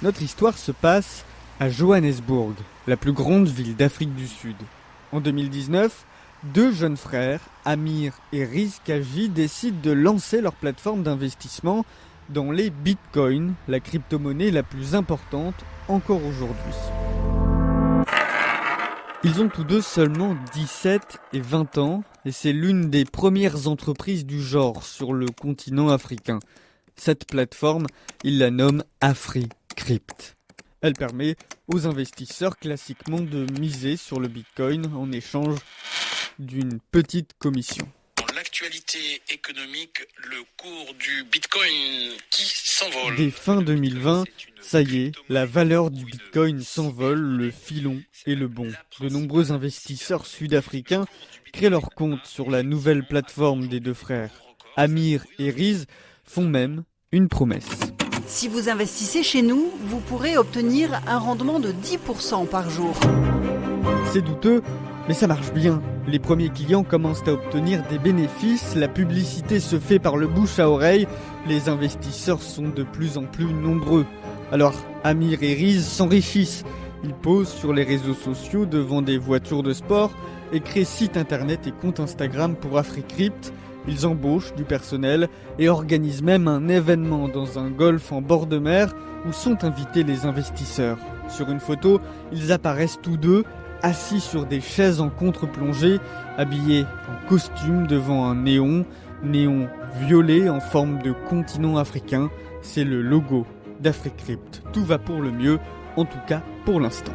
Notre histoire se passe à Johannesburg, la plus grande ville d'Afrique du Sud. En 2019, deux jeunes frères, Amir et Riz Kaji, décident de lancer leur plateforme d'investissement dans les bitcoins, la crypto-monnaie la plus importante encore aujourd'hui. Ils ont tous deux seulement 17 et 20 ans et c'est l'une des premières entreprises du genre sur le continent africain. Cette plateforme, ils la nomment AfriCrypt. Elle permet aux investisseurs classiquement de miser sur le bitcoin en échange d'une petite commission. Dans l'actualité économique, le cours du bitcoin qui s'envole. Dès fin 2020, ça y est, la valeur du bitcoin s'envole, le filon est le bon. De nombreux investisseurs sud-africains créent leur compte sur la nouvelle plateforme des deux frères. Amir et Riz font même une promesse. Si vous investissez chez nous, vous pourrez obtenir un rendement de 10% par jour. C'est douteux, mais ça marche bien. Les premiers clients commencent à obtenir des bénéfices, la publicité se fait par le bouche à oreille, les investisseurs sont de plus en plus nombreux. Alors Amir et Riz s'enrichissent. Ils posent sur les réseaux sociaux devant des voitures de sport et créent site internet et compte Instagram pour AfriCrypt. Ils embauchent du personnel et organisent même un événement dans un golf en bord de mer où sont invités les investisseurs. Sur une photo, ils apparaissent tous deux assis sur des chaises en contre-plongée, habillés en costume devant un néon violet en forme de continent africain. C'est le logo d'AfriCrypt. Tout va pour le mieux, en tout cas pour l'instant.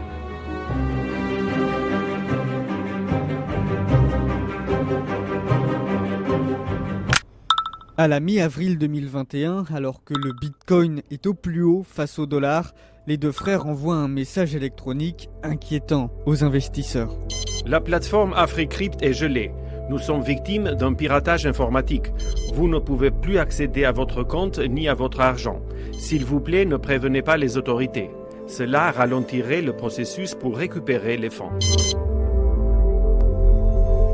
À la mi-avril 2021, alors que le bitcoin est au plus haut face au dollar, les deux frères envoient un message électronique inquiétant aux investisseurs. La plateforme AfriCrypt est gelée. Nous sommes victimes d'un piratage informatique. Vous ne pouvez plus accéder à votre compte ni à votre argent. S'il vous plaît, ne prévenez pas les autorités. Cela ralentirait le processus pour récupérer les fonds.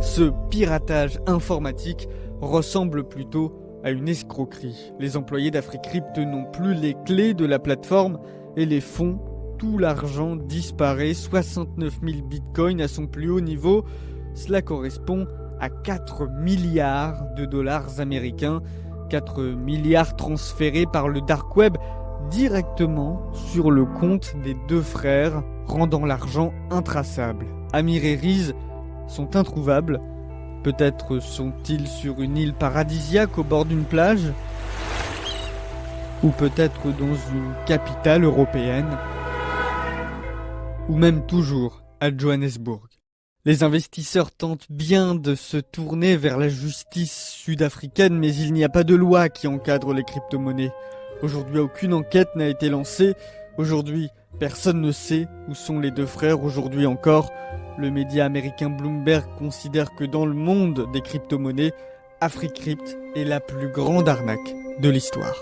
Ce piratage informatique ressemble plutôt à une escroquerie. Les employés d'AfriCrypt n'ont plus les clés de la plateforme et les fonds, tout l'argent disparaît, 69 000 bitcoins à son plus haut niveau. Cela correspond à 4 milliards de dollars américains, 4 milliards transférés par le dark web directement sur le compte des deux frères, rendant l'argent intraçable. Amir et Riz sont introuvables. Peut-être sont-ils sur une île paradisiaque au bord d'une plage ? Ou peut-être dans une capitale européenne ? Ou même toujours à Johannesburg. Les investisseurs tentent bien de se tourner vers la justice sud-africaine, mais il n'y a pas de loi qui encadre les crypto-monnaies. Aujourd'hui, aucune enquête n'a été lancée. Aujourd'hui, personne ne sait où sont les deux frères. Aujourd'hui encore, le média américain Bloomberg considère que dans le monde des crypto-monnaies, AfriCrypt est la plus grande arnaque de l'histoire.